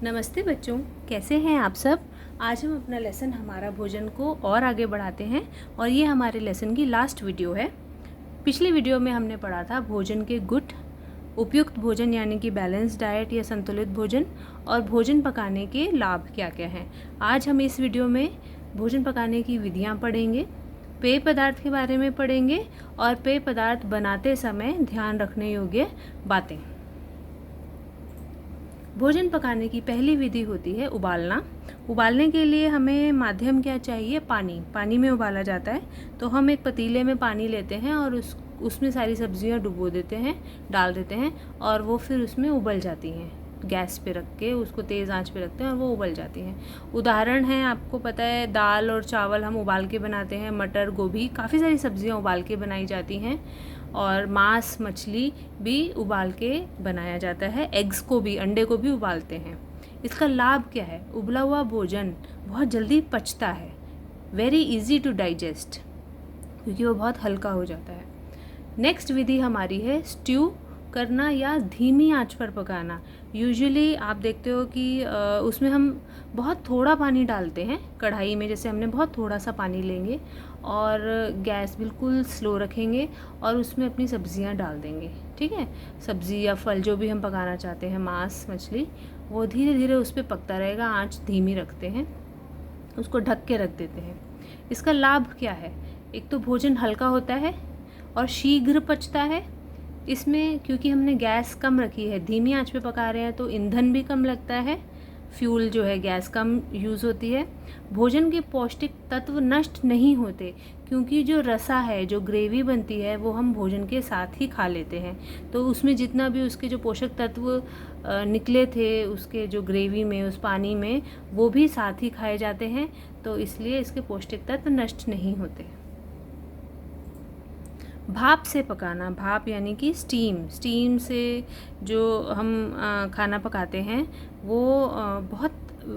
नमस्ते बच्चों, कैसे हैं आप सब। आज हम अपना लेसन हमारा भोजन को और आगे बढ़ाते हैं और ये हमारे लेसन की लास्ट वीडियो है। पिछली वीडियो में हमने पढ़ा था भोजन के गुट, उपयुक्त भोजन यानी कि बैलेंस डाइट या संतुलित भोजन, और भोजन पकाने के लाभ क्या क्या हैं। आज हम इस वीडियो में भोजन पकाने की विधियाँ पढ़ेंगे, पेय पदार्थ के बारे में पढ़ेंगे और पेय पदार्थ बनाते समय ध्यान रखने योग्य बातें। भोजन पकाने की पहली विधि होती है उबालना। उबालने के लिए हमें माध्यम क्या चाहिए? पानी में उबाला जाता है। तो हम एक पतीले में पानी लेते हैं और उसमें सारी सब्जियां डुबो देते हैं, डाल देते हैं और वो फिर उसमें उबल जाती हैं। गैस पे रख के उसको तेज़ आंच पे रखते हैं और वो उबल जाती हैं। उदाहरण है, आपको पता है, दाल और चावल हम उबाल के बनाते हैं, मटर, गोभी, काफ़ी सारी सब्जियां उबाल के बनाई जाती हैं और मांस, मछली भी उबाल के बनाया जाता है। एग्स को भी, अंडे को भी उबालते हैं। इसका लाभ क्या है? उबला हुआ भोजन बहुत जल्दी पचता है, वेरी इजी टू डाइजेस्ट, क्योंकि वो बहुत हल्का हो जाता है। नेक्स्ट विधि हमारी है स्ट्यू करना या धीमी आंच पर पकाना। यूजुअली आप देखते हो कि उसमें हम बहुत थोड़ा पानी डालते हैं कढ़ाई में। जैसे हमने बहुत थोड़ा सा पानी लेंगे और गैस बिल्कुल स्लो रखेंगे और उसमें अपनी सब्जियां डाल देंगे। ठीक है, सब्ज़ी या फल जो भी हम पकाना चाहते हैं, मांस, मछली, वो धीरे धीरे उस पर पकता रहेगा। आंच धीमी रखते हैं, उसको ढक के रख देते हैं। इसका लाभ क्या है? एक तो भोजन हल्का होता है और शीघ्र पचता है। इसमें क्योंकि हमने गैस कम रखी है, धीमी आंच पे पका रहे हैं, तो ईंधन भी कम लगता है, फ्यूल जो है गैस कम यूज़ होती है। भोजन के पौष्टिक तत्व नष्ट नहीं होते, क्योंकि जो रसा है, जो ग्रेवी बनती है, वो हम भोजन के साथ ही खा लेते हैं। तो उसमें जितना भी उसके जो पोषक तत्व निकले थे उसके जो ग्रेवी में, उस पानी में, वो भी साथ ही खाए जाते हैं। तो इसलिए इसके पौष्टिक तत्व नष्ट नहीं होते। भाप से पकाना, भाप यानी कि स्टीम से जो हम खाना पकाते हैं, वो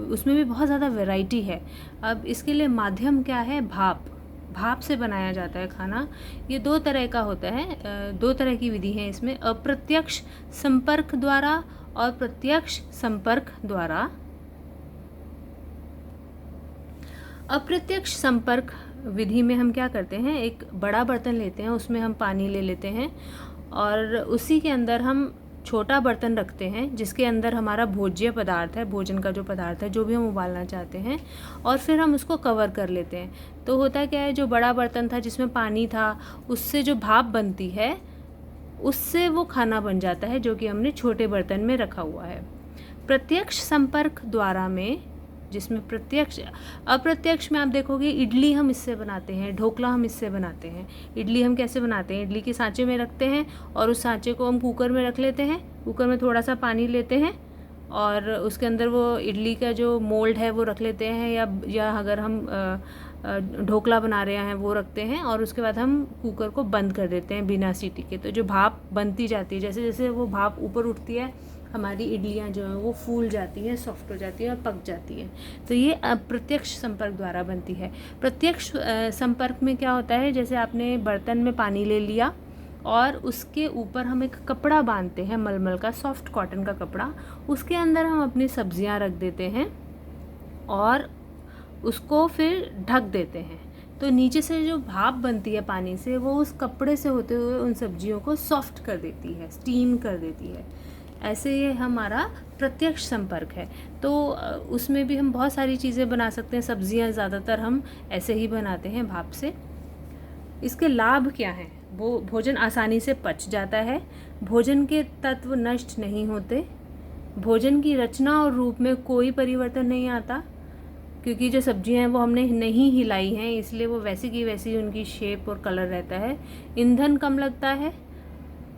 उसमें भी बहुत ज़्यादा वैरायटी है। अब इसके लिए माध्यम क्या है? भाप से बनाया जाता है खाना। ये दो तरह का होता है, दो तरह की विधि है इसमें, अप्रत्यक्ष संपर्क द्वारा और प्रत्यक्ष संपर्क द्वारा। अप्रत्यक्ष संपर्क विधि में हम क्या करते हैं, एक बड़ा बर्तन लेते हैं, उसमें हम पानी ले लेते हैं और उसी के अंदर हम छोटा बर्तन रखते हैं जिसके अंदर हमारा भोज्य पदार्थ है, भोजन का जो पदार्थ है, जो भी हम उबालना चाहते हैं, और फिर हम उसको कवर कर लेते हैं। तो होता क्या है, जो बड़ा बर्तन था जिसमें पानी था, उससे जो भाप बनती है, उससे वो खाना बन जाता है जो कि हमने छोटे बर्तन में रखा हुआ है। प्रत्यक्ष संपर्क द्वारा में, जिसमें अप्रत्यक्ष में आप देखोगे इडली हम इससे बनाते हैं, ढोकला हम इससे बनाते हैं। इडली हम कैसे बनाते हैं? इडली के सांचे में रखते हैं और उस सांचे को हम कुकर में रख लेते हैं। कुकर में थोड़ा सा पानी लेते हैं और उसके अंदर वो इडली का जो मोल्ड है वो रख लेते हैं, या अगर हम ढोकला बना रहे हैं वो रखते हैं, और उसके बाद हम कुकर को बंद कर देते हैं बिना सीटी के। तो जो भाप बनती जाती है, जैसे जैसे वो भाप ऊपर उठती है, हमारी इडलियाँ जो हैं वो फूल जाती हैं, सॉफ्ट हो जाती हैं और पक जाती हैं। तो ये अप्रत्यक्ष संपर्क द्वारा बनती है। प्रत्यक्ष संपर्क में क्या होता है, जैसे आपने बर्तन में पानी ले लिया और उसके ऊपर हम एक कपड़ा बांधते हैं, मलमल का, सॉफ्ट कॉटन का कपड़ा, उसके अंदर हम अपनी सब्जियां रख देते हैं और उसको फिर ढक देते हैं। तो नीचे से जो भाप बनती है पानी से, वो उस कपड़े से होते हुए उन सब्जियों को सॉफ्ट कर देती है, स्टीम कर देती है। ऐसे ये हमारा प्रत्यक्ष संपर्क है। तो उसमें भी हम बहुत सारी चीज़ें बना सकते हैं। सब्जियां ज़्यादातर हम ऐसे ही बनाते हैं, भाप से। इसके लाभ क्या हैं? वो भोजन आसानी से पच जाता है, भोजन के तत्व नष्ट नहीं होते, भोजन की रचना और रूप में कोई परिवर्तन नहीं आता, क्योंकि जो सब्जियां हैं वो हमने नहीं हिलाई हैं, इसलिए वो वैसी की वैसी उनकी शेप और कलर रहता है। ईंधन कम लगता है,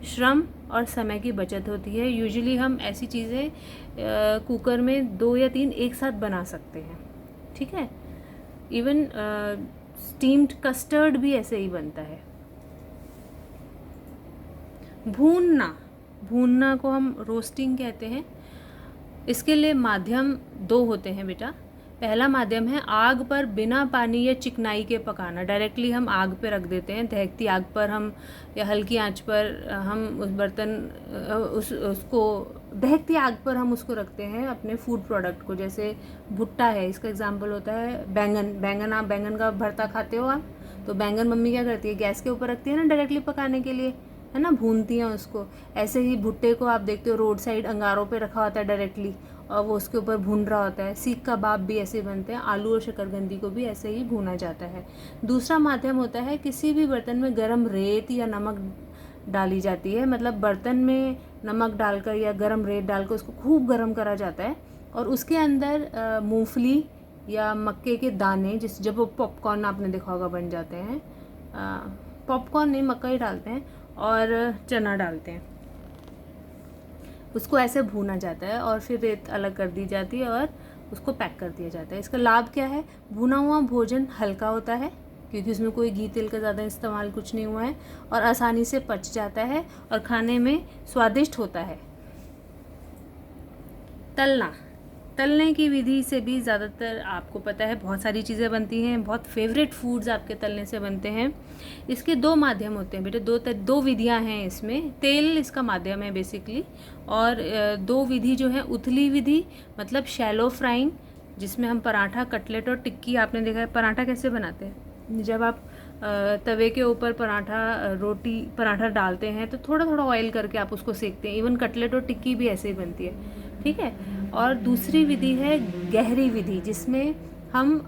श्रम और समय की बचत होती है। यूजुअली हम ऐसी चीज़ें कुकर में 2 या 3 एक साथ बना सकते हैं। ठीक है, इवन स्टीम्ड कस्टर्ड भी ऐसे ही बनता है। भूनना को हम रोस्टिंग कहते हैं। इसके लिए माध्यम 2 होते हैं बेटा। पहला माध्यम है आग पर बिना पानी या चिकनाई के पकाना। डायरेक्टली हम आग पे रख देते हैं, दहकती आग पर हम, या हल्की आंच पर हम उस बर्तन उसको दहकती आग पर हम उसको रखते हैं अपने फूड प्रोडक्ट को। जैसे भुट्टा है, इसका एग्जांपल होता है बैंगन। आप बैंगन का भरता खाते हो आप, तो बैंगन मम्मी क्या करती है, गैस के ऊपर रखती है ना डायरेक्टली पकाने के लिए, है ना, भूनती हैं उसको। ऐसे ही भुट्टे को आप देखते हो रोड साइड अंगारों पे रखा होता है डायरेक्टली, और वो उसके ऊपर भून रहा होता है। सीख कबाब भी ऐसे बनते हैं, आलू और शकरकंदी को भी ऐसे ही भूना जाता है। दूसरा माध्यम होता है किसी भी बर्तन में गर्म रेत या नमक डाली जाती है, मतलब बर्तन में नमक डालकर या गर्म रेत डालकर उसको खूब गर्म करा जाता है, और उसके अंदर मूंगफली या मक्के के दाने, जब वो पॉपकॉर्न आपने देखा होगा बन जाते हैं, पॉपकॉर्न नहीं, मक्का ही डालते हैं और चना डालते हैं, उसको ऐसे भूना जाता है और फिर रेत अलग कर दी जाती है और उसको पैक कर दिया जाता है। इसका लाभ क्या है, भुना हुआ भोजन हल्का होता है क्योंकि उसमें कोई घी तेल का ज़्यादा इस्तेमाल कुछ नहीं हुआ है, और आसानी से पच जाता है और खाने में स्वादिष्ट होता है। तलने की विधि से भी ज़्यादातर आपको पता है बहुत सारी चीज़ें बनती हैं, बहुत फेवरेट फूड्स आपके तलने से बनते हैं। इसके दो माध्यम होते हैं बेटे, दो विधियां हैं इसमें। तेल इसका माध्यम है बेसिकली, और दो विधि जो है, उथली विधि मतलब शैलो फ्राइंग, जिसमें हम पराठा, कटलेट और टिक्की, आपने देखा है पराठा कैसे बनाते हैं, जब आप तवे के ऊपर पराठा डालते हैं तो थोड़ा थोड़ा ऑयल करके आप उसको सेकते हैं। इवन कटलेट और टिक्की भी ऐसे ही बनती है, ठीक है। और दूसरी विधि है गहरी विधि, जिसमें हम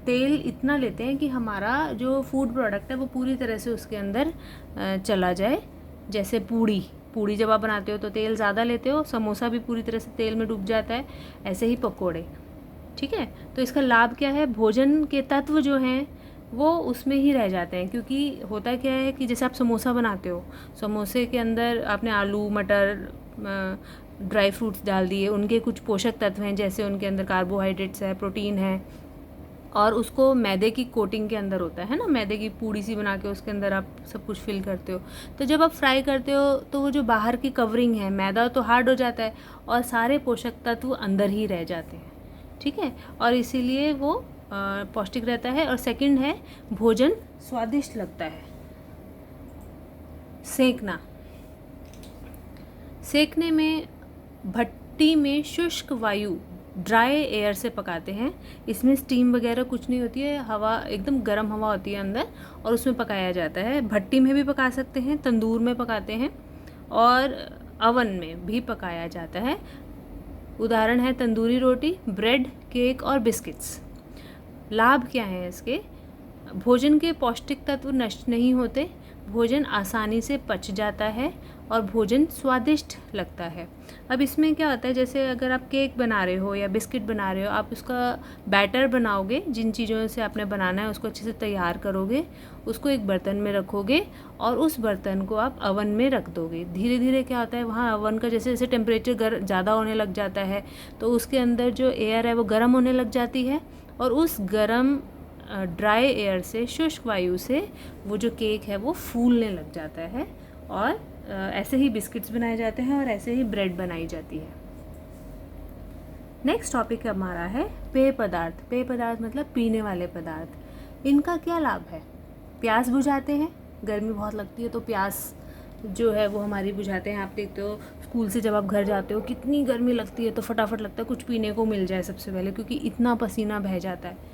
तेल इतना लेते हैं कि हमारा जो फूड प्रोडक्ट है वो पूरी तरह से उसके अंदर चला जाए। जैसे पूड़ी जब आप बनाते हो तो तेल ज़्यादा लेते हो, समोसा भी पूरी तरह से तेल में डूब जाता है, ऐसे ही पकोड़े, ठीक है। तो इसका लाभ क्या है, भोजन के तत्व जो हैं वो उसमें ही रह जाते हैं। क्योंकि होता क्या है कि जैसे आप समोसा बनाते हो, समोसे के अंदर आपने आलू, मटर, ड्राई फ्रूट्स डाल दिए, उनके कुछ पोषक तत्व हैं, जैसे उनके अंदर कार्बोहाइड्रेट्स है, प्रोटीन है, और उसको मैदे की कोटिंग के अंदर होता है ना, मैदे की पूड़ी सी बना के उसके अंदर आप सब कुछ फिल करते हो। तो जब आप फ्राई करते हो तो वो जो बाहर की कवरिंग है, मैदा तो हार्ड हो जाता है और सारे पोषक तत्व अंदर ही रह जाते हैं, ठीक है, और इसीलिए वो पौष्टिक रहता है। और सेकंड है, भोजन स्वादिष्ट लगता है। सेकने में भट्टी में शुष्क वायु, ड्राई एयर से पकाते हैं। इसमें स्टीम वगैरह कुछ नहीं होती है, हवा एकदम गर्म हवा होती है अंदर, और उसमें पकाया जाता है। भट्टी में भी पका सकते हैं, तंदूर में पकाते हैं, और अवन में भी पकाया जाता है। उदाहरण है तंदूरी रोटी, ब्रेड, केक और बिस्किट्स। लाभ क्या है इसके, भोजन के पौष्टिक तत्व नष्ट नहीं होते, भोजन आसानी से पच जाता है और भोजन स्वादिष्ट लगता है। अब इसमें क्या होता है, जैसे अगर आप केक बना रहे हो या बिस्किट बना रहे हो, आप उसका बैटर बनाओगे, जिन चीज़ों से आपने बनाना है उसको अच्छे से तैयार करोगे, उसको एक बर्तन में रखोगे और उस बर्तन को आप अवन में रख दोगे। धीरे धीरे क्या होता है, वहाँ अवन का जैसे जैसे टेम्परेचर ज़्यादा होने लग जाता है तो उसके अंदर जो एयर है वो गर्म होने लग जाती है, और उस गर्म ड्राई एयर से, शुष्क वायु से वो जो केक है वो फूलने लग जाता है, और ऐसे ही बिस्किट्स बनाए जाते हैं और ऐसे ही ब्रेड बनाई जाती है। नेक्स्ट टॉपिक हमारा है पेय पदार्थ। पेय पदार्थ मतलब पीने वाले पदार्थ। इनका क्या लाभ है, प्यास बुझाते हैं, गर्मी बहुत लगती है तो प्यास जो है वो हमारी बुझाते हैं। आप देखते हो स्कूल से जब आप घर जाते हो कितनी गर्मी लगती है तो फटाफट लगता है कुछ पीने को मिल जाए सबसे पहले, क्योंकि इतना पसीना बह जाता है।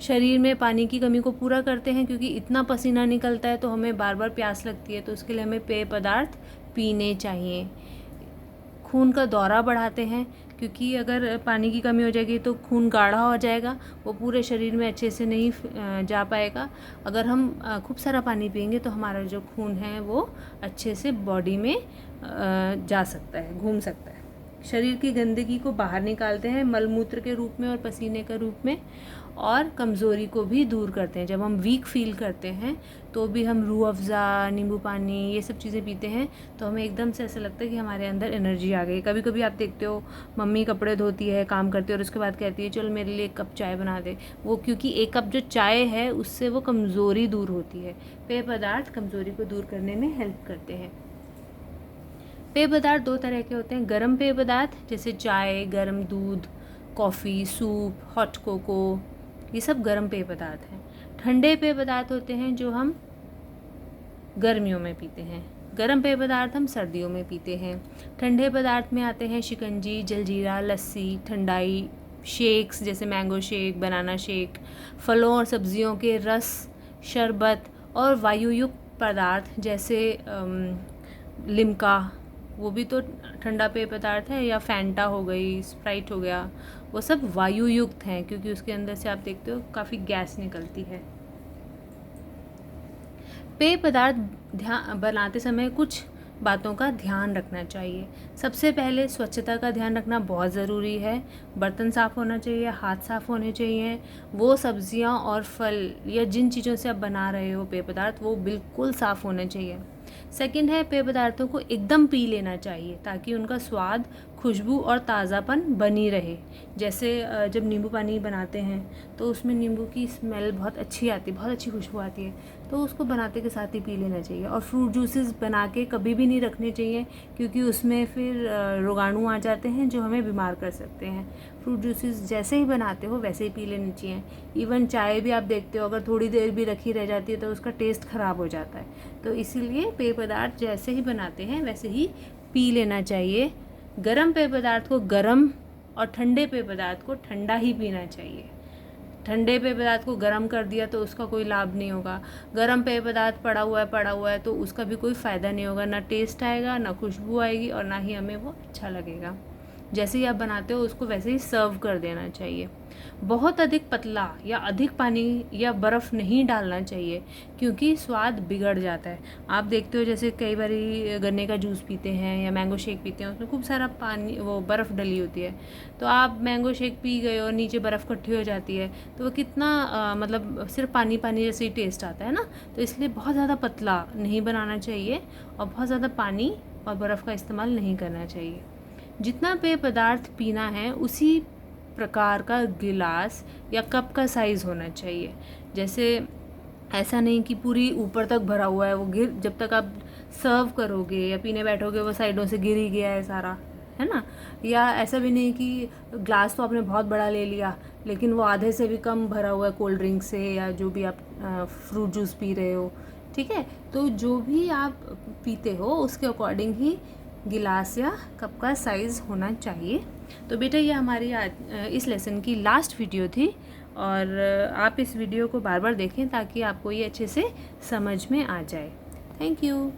शरीर में पानी की कमी को पूरा करते हैं, क्योंकि इतना पसीना निकलता है तो हमें बार बार प्यास लगती है, तो उसके लिए हमें पेय पदार्थ पीने चाहिए। खून का दौरा बढ़ाते हैं, क्योंकि अगर पानी की कमी हो जाएगी तो खून गाढ़ा हो जाएगा, वो पूरे शरीर में अच्छे से नहीं जा पाएगा। अगर हम खूब सारा पानी पिएंगे तो हमारा जो खून है वो अच्छे से बॉडी में जा सकता है, घूम सकता है। शरीर की गंदगी को बाहर निकालते हैं मलमूत्र के रूप में और पसीने के रूप में, और कमज़ोरी को भी दूर करते हैं। जब हम वीक फील करते हैं तो भी हम रूह अफ़ज़ा, नींबू पानी, ये सब चीज़ें पीते हैं तो हमें एकदम से ऐसा लगता है कि हमारे अंदर एनर्जी आ गई। कभी कभी आप देखते हो मम्मी कपड़े धोती है, काम करती है और उसके बाद कहती है चल मेरे लिए एक कप चाय बना दे, वो क्योंकि एक कप जो चाय है उससे वो कमज़ोरी दूर होती है। पेय पदार्थ कमज़ोरी को दूर करने में हेल्प करते हैं। पेय पदार्थ दो तरह के होते हैं, गर्म पेय पदार्थ जैसे चाय, गर्म दूध, कॉफ़ी, सूप, हॉट कोको, ये सब गर्म पेय पदार्थ हैं। ठंडे पेय पदार्थ होते हैं जो हम गर्मियों में पीते हैं, गर्म पेय पदार्थ हम सर्दियों में पीते हैं। ठंडे पदार्थ में आते हैं शिकंजी, जलजीरा, लस्सी, ठंडाई, शेक्स जैसे मैंगो शेक, बनाना शेक, फलों और सब्जियों के रस, शरबत और वायुयुक्त पदार्थ जैसे लिम्का, वो भी तो ठंडा पेय पदार्थ है, या फैंटा हो गई, स्प्राइट हो गया, वो सब वायुयुक्त हैं क्योंकि उसके अंदर से आप देखते हो काफ़ी गैस निकलती है। पेय पदार्थ बनाते समय कुछ बातों का ध्यान रखना चाहिए। सबसे पहले स्वच्छता का ध्यान रखना बहुत ज़रूरी है। बर्तन साफ़ होना चाहिए, हाथ साफ़ होने चाहिए। वो सब्जियां और फल या जिन चीज़ों से आप बना रहे हो पेय पदार्थ, वो बिल्कुल साफ़ होने चाहिए। सेकंड है, पेय पदार्थों को एकदम पी लेना चाहिए ताकि उनका स्वाद, खुशबू और ताज़ापन बनी रहे। जैसे जब नींबू पानी बनाते हैं तो उसमें नींबू की स्मेल बहुत अच्छी आती है, बहुत अच्छी खुशबू आती है, तो उसको बनाते के साथ ही पी लेना चाहिए। और फ्रूट जूसेस बना के कभी भी नहीं रखने चाहिए क्योंकि उसमें फिर रोगाणु आ जाते हैं जो हमें बीमार कर सकते हैं। फ्रूट जूसेस जैसे ही बनाते हो वैसे ही पी लेनी चाहिए। इवन चाय भी आप देखते हो, अगर थोड़ी देर भी रखी रह जाती है तो उसका टेस्ट ख़राब हो जाता है। तो इसीलिए पेय पदार्थ जैसे ही बनाते हैं वैसे ही पी लेना चाहिए। गर्म पेय पदार्थ को गर्म और ठंडे पेय पदार्थ को ठंडा ही पीना चाहिए। ठंडे पेय पदार्थ को गर्म कर दिया तो उसका कोई लाभ नहीं होगा। गर्म पेय पदार्थ पड़ा हुआ है तो उसका भी कोई फ़ायदा नहीं होगा, ना टेस्ट आएगा, ना खुशबू आएगी और ना ही हमें वो अच्छा लगेगा। जैसे ही आप बनाते हो उसको वैसे ही सर्व कर देना चाहिए। बहुत अधिक पतला या अधिक पानी या बर्फ़ नहीं डालना चाहिए क्योंकि स्वाद बिगड़ जाता है। आप देखते हो जैसे कई बारी गन्ने का जूस पीते हैं या मैंगो शेक पीते हैं, उसमें खूब सारा पानी, वो बर्फ़ डली होती है, तो आप मैंगो शेक पी गए और नीचे बर्फ़ इकट्ठी हो जाती है तो वो कितना मतलब सिर्फ पानी पानी जैसे ही टेस्ट आता है ना। तो इसलिए बहुत ज़्यादा पतला नहीं बनाना चाहिए और बहुत ज़्यादा पानी और बर्फ़ का इस्तेमाल नहीं करना चाहिए। जितना पेय पदार्थ पीना है उसी प्रकार का गिलास या कप का साइज़ होना चाहिए। जैसे ऐसा नहीं कि पूरी ऊपर तक भरा हुआ है, वो जब तक आप सर्व करोगे या पीने बैठोगे वो साइडों से गिर ही गया है सारा, है ना। या ऐसा भी नहीं कि ग्लास तो आपने बहुत बड़ा ले लिया लेकिन वो आधे से भी कम भरा हुआ है कोल्ड ड्रिंक से या जो भी आप फ्रूट जूस पी रहे हो, ठीक है। तो जो भी आप पीते हो उसके अकॉर्डिंग ही गिलास या कप का साइज़ होना चाहिए। तो बेटा ये हमारी आज इस लेसन की लास्ट वीडियो थी और आप इस वीडियो को बार बार देखें ताकि आपको ये अच्छे से समझ में आ जाए। Thank you.